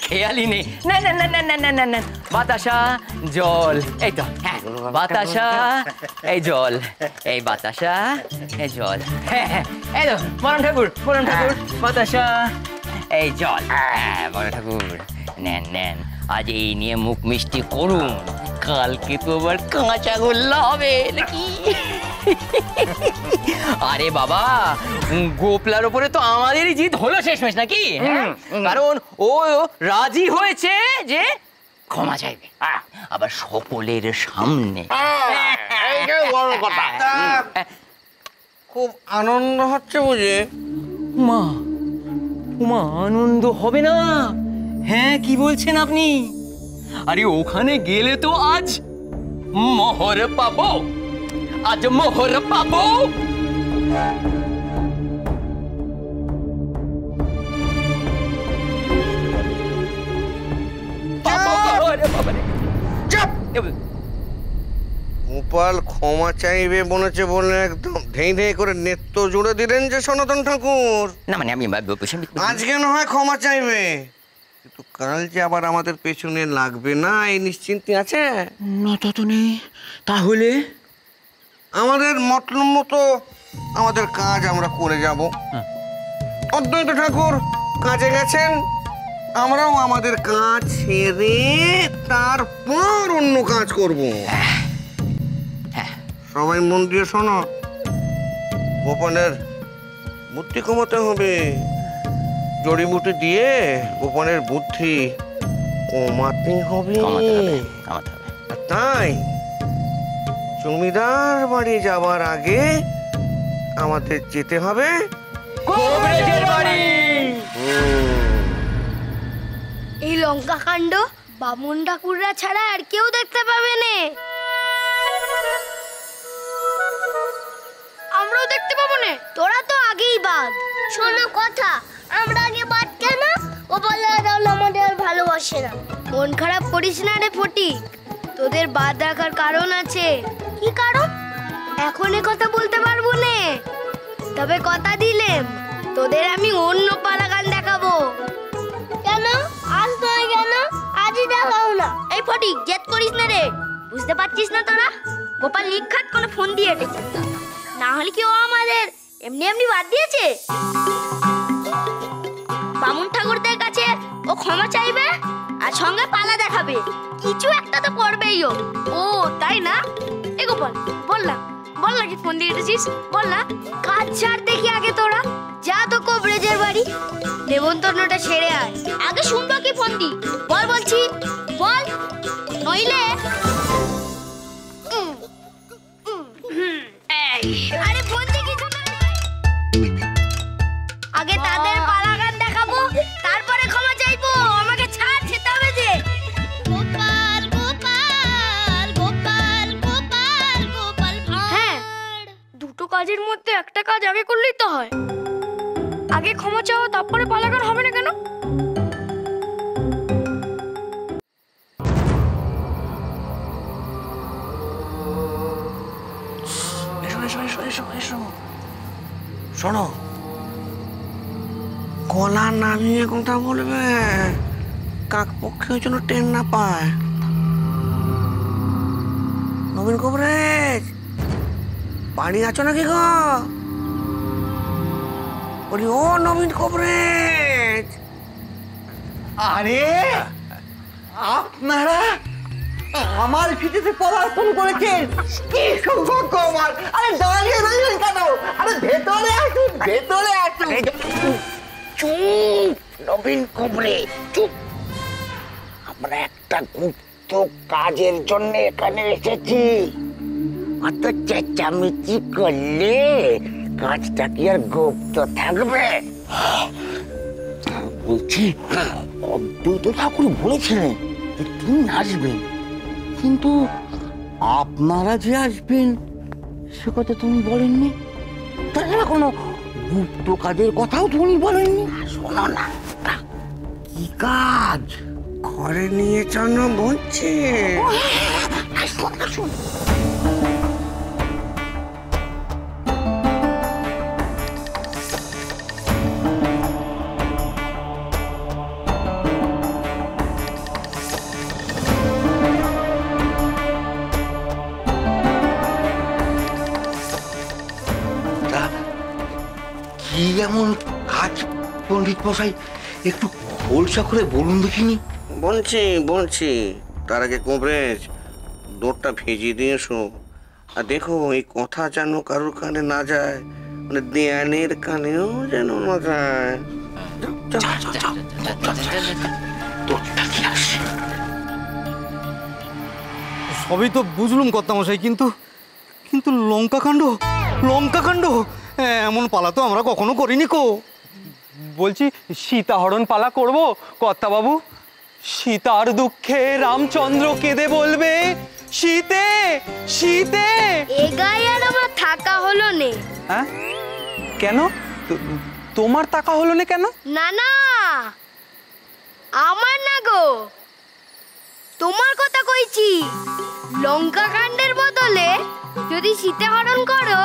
খেয়ালই নেই। না না না না না না না না, বাতাসা জল, এই তো হ্যাঁ, বাতাসা এই জল, এই বাতাসা এই জল, হ্যাঁ হ্যাঁ, এই তো বরণ ঠাকুর, বরণ ঠাকুর, বাতাসা এই জল, হ্যাঁ বরণ ঠাকুর নেন নেন, আজ এই নিয়ে মুখ মিষ্টি করুন, কালকে তো আবার কাঁচা গোল্লা হবে নাকি? আরে বাবা, গোপলার উপরে তো আমাদেরই জিত হলো শেষমেশ নাকি? কারণ ও রাজি হয়েছে যে ক্ষমা চাইবে, আবার সকলের সামনে। বড় কথা, খুব আনন্দ হচ্ছে বুঝে? মা উমা, আনন্দ হবে না? হ্যাঁ কি বলছেন আপনি? আরে ওখানে গেলে তো আজ মোহর পাবো, আজ মোহর পাবো। গোপাল ক্ষমা চাইবে বলেছে বলে একদম ধেই ধেই করে নেত্য জুড়ে দিলেন যে সনাতন ঠাকুর। না মানে আমি আজকে না হয় ক্ষমা চাইবে, কিন্তু কাল যে আবার আমাদের পেছনে লাগবে না এই নিশ্চিন্তি আছে? না তা তো নেই। তাহলে আমাদের মতলব মতো আমাদের কাজ আমরা করে যাব। অদ্বৈত ঠাকুর কাজে গেছেন, আমরাও আমাদের কাজ ছেড়ে তারপর অন্য কাজ করব। সবাই মন দিয়ে শোনো, গোপালের বুদ্ধি কমাতে হবে, জড়িবুটি দিয়ে গোপালের বুদ্ধি কমাতে হবে। আর তাই জমিদার বাড়ি যাওয়ার আগে আমাদের যেতে হবে কবিরাজের বাড়ি। এই লঙ্কা কাণ্ড বামুন ঠাকুররা ছাড়া আর কেউ দেখতে পাবে না। আমরাও দেখতে পাবো না। তোরা তো আগেই বাদ। শোনো কথা, আমরা আগে বাদ কেন? গোপালরা আমাদের ভালোবাসে না। মন খারাপ করিস না রে ফটিক, তোদের বাদ রাখার কারণ আছে। কি কারণ? এখন এ কথা বলতে পারবো না, তবে কথা দিলেম তোদের আমি অন্য পালা গান দেখাবো। কেন আজ নয়? কেন আজই দেখাও না? এই ফটিক, জেদ করিস না রে। বুঝতে পারছিস না তোরা? গোপাল নিখাত কোনো ফোন দিয়ে এসেছে, না হলে কি ও আমাদের এমনি এমনি বাদ দিয়েছে? বামুন ঠাকুরদের কাছে ও ক্ষমা চাইবে আর সঙ্গে পালা দেখাবে, কিছু একটা তো করবেই ও। ও তাই না? এ গোপাল বললাম, বল না কি ফোন দিয়ে এসেছিস, বল না। কাজ ছাড় দেখি আগে তোরা, যা তো কবরেজের বাড়ি, নেমন্তন্নটা সেরে আয়। আগে শুনবো কি ফোন দি, বল বলছি, বল, নইলে আরে ফোন দি কিছু না। আগে তাদের পালা গান দেখাবো, তারপরে ক্ষমা চাইবো। আমাকে ছাড়, যেতে হবে যে। গোপাল গোপাল গোপাল গোপাল গোপাল। হ্যাঁ, দুটো কাজের মধ্যে একটা কাজ আগে করলেই তো হয়। আগে ক্ষমা চাও, তারপরে পালা গান হবে না কেন? শোনো, গলা নামিয়ে কথা বলবে, কাক পক্ষে যেন টেন না পায়। নবীন কবরেজ বাড়ি আছো নাকি গো? বলি ও নবীন কবরেজ। আরে আপনারা আমার ভিটেতে পদার্পণ করেছেন, কি সৌভাগ্য আমার! আরে দাঁড়িয়ে রইলেন কেন? আরে ভেতরে আসুন, ভেতরে আসুন। চুপ নবীন কবরেজ, চুপ। আমরা একটা গুপ্ত কাজের জন্য এখানে এসেছি, অত চেঁচামেচি করলে কাজটা কি আর গুপ্ত থাকবে? বলছি, অদ্বৈত ঠাকুর বলেছিলেন যে তিনি আসবেন, কিন্তু আপনারা যে আসবেন সে কথা তুমি বলেননি। তাছাড়া কোনো গুপ্ত কাজের কথাও তুমি বলেননি। শোনো না, কি কাজ ঘরে নিয়ে চলো বলছে। কি এমন কাজ পণ্ডিত মশাই, একটু খোলসা করে বলুন দেখিনি। বলছি তার আগে কবরেজ দৌড়টা ভেজিয়ে দিয়ে এসো। আর দেখো এই কথা যেন কারোর কানে না যায়, মানে দেয়ানের কানেও যেন না যায়। সবই তো বুঝলুম কর্তামশাই, কিন্তু কিন্তু লঙ্কাকাণ্ড এমন পালা তো আমরা কখনো করিনি কো। বলছি সীতাহরণ পালা করব কর্তাবাবু? সীতার দুঃখে রামচন্দ্র কেঁদে বলবে, সীতে সীতে। এ গায়ে আর আমার থাকা হলো নে। হ্যাঁ কেন? তোমার টাকা হলো না কেন? না না, আমার না গো, তোমার কথা কইছি। লঙ্কা কাণ্ডের বদলে যদি সীতাহরণ করো,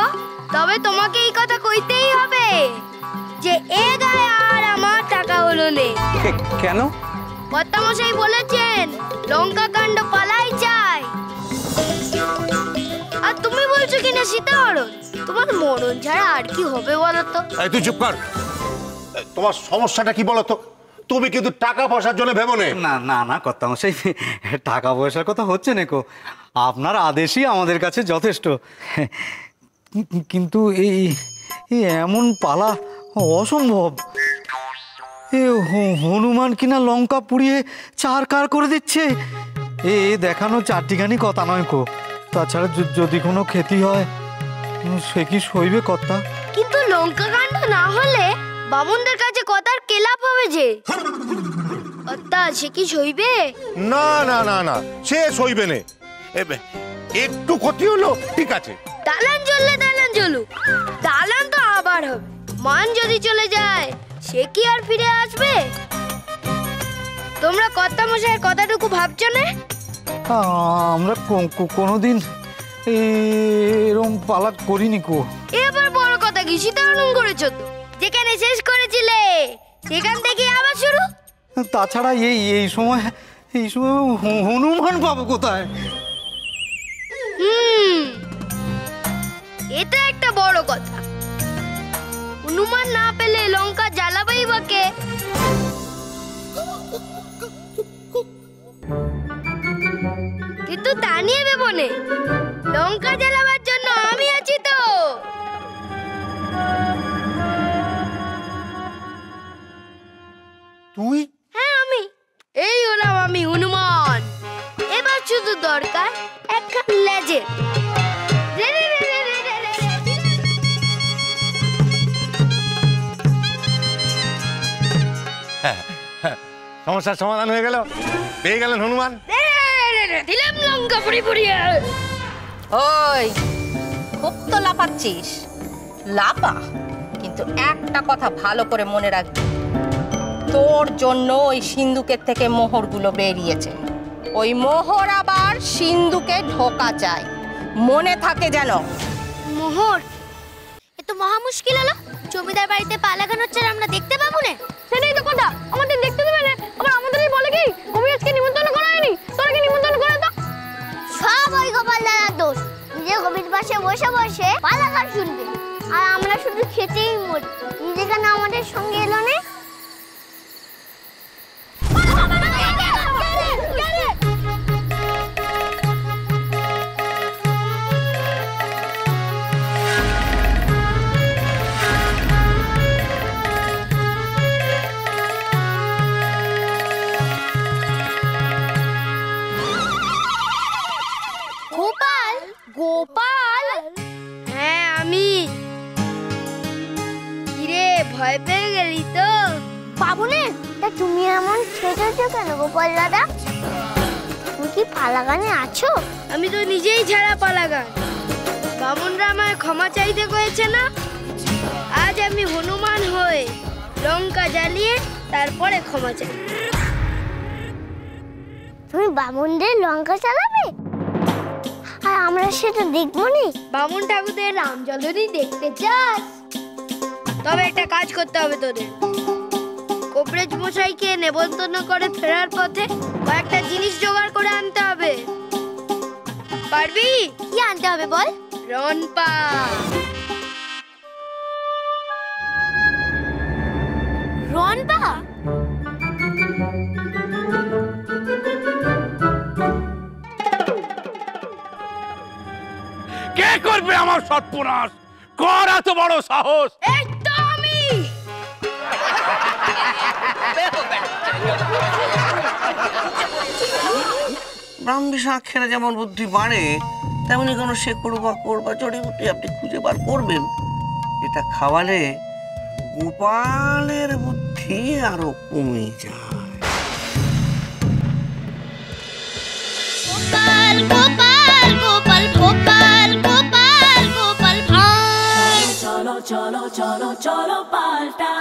তবে তোমাকে এই কথা কইতেই হবে যে এ গায়ে আর আমার টাকা হলো নে। কেন? কর্তামশাই বলেছেন লঙ্কা কাণ্ড পালাই চাই। আর তুমি বলছো কিনা সীতাহরণ? তোমার মরণ ছাড়া আর কি হবে বলো তো? এই তুই চুপ কর। তোমার সমস্যাটা কি বলো তো? তুমি কিন্তু টাকা পয়সার জন্য ভেবো না। না না না কর্তামশাই, টাকা পয়সার কথা হচ্ছে না কো, আপনার আদেশই আমাদের কাছে যথেষ্ট। কিন্তু এই এমন পালা অসম্ভব। হনুমান কিনা লঙ্কা পুড়িয়ে চারকার করে দিচ্ছে, দেখানো চারটিখানি কথা নয় কো। তাছাড়া যদি কোনো ক্ষতি হয় সে কি সইবে কর্তা? কিন্তু লঙ্কা কাণ্ড না হলে বামুনদের কাছে কথার কেলাপ হবে যে। কর্তা সে কি সইবে? না না না না, সে সইবে না। একটু ক্ষতি হলো ঠিক আছে। দালান জ্বললে দালান জ্বলুক, দালান তো আবার হবে। মান যদি চলে যায় সে কি আর ফিরে আসবে? তোমরা কর্তামশাইয়ের কথাটুকু ভাবছো না? আমরা কোনোদিন এরম পালা করিনি কো। এবার বড় কথা কি সীতাহরণ করেছো তো? যেখানে শেষ করেছিলে সেখান থেকে আবার শুরু। তাছাড়া এই সময় হনুমান পাবো কোথায়? এটা একটা বড় কথা। হনুমান না পেলে লঙ্কা জ্বালাবেই বা কে? কিন্তু তা নিয়ে ভেবো নে, লঙ্কা জ্বালাবার জন্য আমি আছি তো। তুই? হ্যাঁ আমি, এই হলাম আমি হনুমান। এবার শুধু দরকার একখান লেজের। সমস্যার সমাধান হয়ে গেল, পেয়ে গেলেন হনুমান। দিলাম লঙ্কা পুড়ি পুড়িয়ে। ওই খুব তো লাফাচ্ছিস, লাফা, কিন্তু একটা কথা ভালো করে মনে রাখবি, তোর জন্য ওই সিন্ধুকের থেকে মোহরগুলো বেরিয়েছে। ওই মোহর আবার সিন্ধুকে ঢোকা চাই, মনে থাকে যেন। মোহর? এ তো মহা মুশকিল হলো। জমিদার বাড়িতে পা লাগানো হচ্ছে, আমরা দেখতে পাবো না। সেটাই তো কথা, আমাদের দেখতে দেবে না। আবার আমাদেরই বলে কি আমি আজকে নিমন্ত্রণ করা হয়নি, তোরা কি নিমন্ত্রণ করে তো? সব ওই গোপাল দাদার দোষ। নিজে গভীর পাশে বসে বসে পা লাগান শুনবে, আর আমরা শুধু খেতেই মরি। নিজে কেন আমাদের সঙ্গে এলো না? গোপাল? গোপাল? হ্যাঁ আমি। কিরে ভয় পেয়ে গেলি তো? পাবো না। তা তুমি এমন ছেড়েছো কেন গোপাল দাদা? তুমি কি পালাগানে আছো? আমি তো নিজেই ছাড়া পালাগান। বামুনরা আমায় ক্ষমা চাইতে কয়েছে না? আজ আমি হনুমান হয়ে লঙ্কা জ্বালিয়ে তারপরে ক্ষমা চাই। তুমি বামুনদের লঙ্কা চালাবে? আর আমরা সেটা দেখবো নি? বামুন ঠাকুরদের রাম জ্বলনি দেখতে চাস? তবে একটা কাজ করতে হবে তোদের। কবরেজ মশাইকে নেমন্তন্ন করে ফেরার পথে কয়েকটা জিনিস জোগাড় করে আনতে হবে। পারবি? কি আনতে হবে বল? রনপা। রনবা? কে করবে আমার সর্বনাশ? কর এত বড় সাহস! এই তো আমি। ব্রাহ্মী শাক খেলে যেমন বুদ্ধি বাড়ে, তেমনি কোনো শেকড় বা কোড় বা জড়িবুটি আপনি খুঁজে বার করবেন। এটা খাওয়ালে গোপালের বুদ্ধি আরো কমে যায়। গোপাল গোপাল গোপাল গোপাল গোপাল গোপাল ভাঁড়। চলো চলো চলো চলো পাল্টা